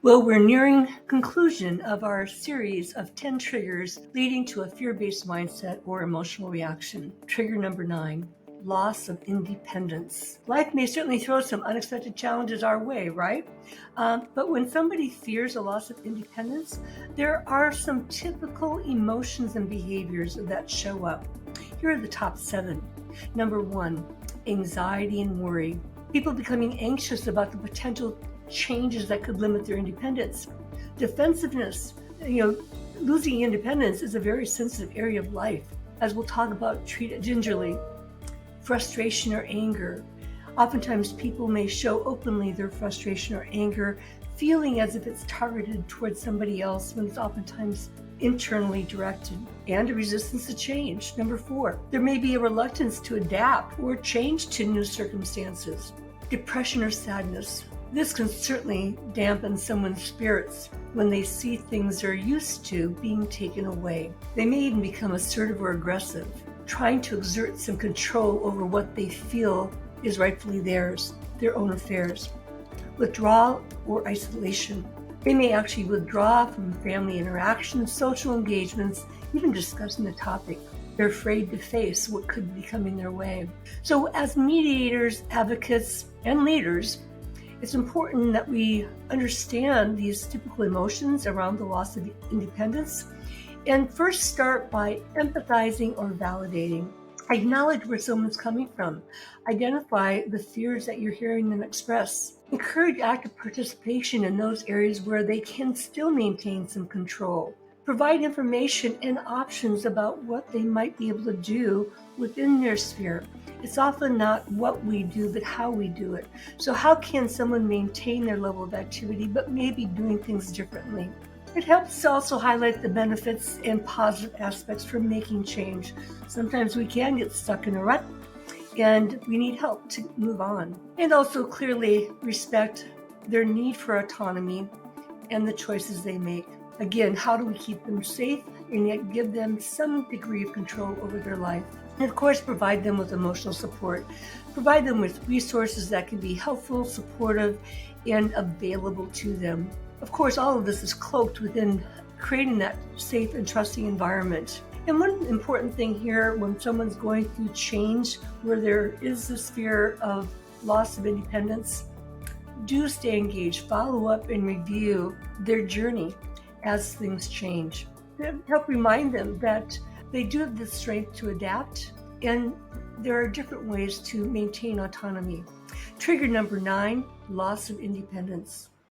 Well, we're nearing conclusion of our series of 10 triggers leading to a fear-based mindset or emotional reaction. Trigger number 9, loss of independence. Life may certainly throw some unexpected challenges our way, right? But when somebody fears a loss of independence, there are some typical emotions and behaviors that show up. Here are the top 7. Number 1, anxiety and worry. People becoming anxious about the potential changes that could limit their independence. Defensiveness, losing independence is a very sensitive area of life. As we'll talk about, treat it gingerly. Frustration or anger. Oftentimes people may show openly their frustration or anger, feeling as if it's targeted towards somebody else when it's oftentimes internally directed. And a resistance to change. Number 4, there may be a reluctance to adapt or change to new circumstances. Depression or sadness. This can certainly dampen someone's spirits when they see things they're used to being taken away. They may even become assertive or aggressive, trying to exert some control over what they feel is rightfully theirs, their own affairs. Withdrawal or isolation. They may actually withdraw from family interactions, social engagements, even discussing the topic. They're afraid to face what could be coming their way. So as mediators, advocates, and leaders, it's important that we understand these typical emotions around the loss of independence and first start by empathizing or validating. Acknowledge where someone's coming from. Identify the fears that you're hearing them express. Encourage active participation in those areas where they can still maintain some control. Provide information and options about what they might be able to do within their sphere. It's often not what we do, but how we do it. So how can someone maintain their level of activity, but maybe doing things differently? It helps to also highlight the benefits and positive aspects from making change. Sometimes we can get stuck in a rut and we need help to move on. And also clearly respect their need for autonomy and the choices they make. Again, how do we keep them safe and yet give them some degree of control over their life? And of course, provide them with emotional support. Provide them with resources that can be helpful, supportive, and available to them. Of course, all of this is cloaked within creating that safe and trusting environment. And one important thing here, when someone's going through change where there is this fear of loss of independence, do stay engaged, follow up and review their journey as things change. Help remind them that they do have the strength to adapt, and there are different ways to maintain autonomy. Trigger number 9, loss of independence.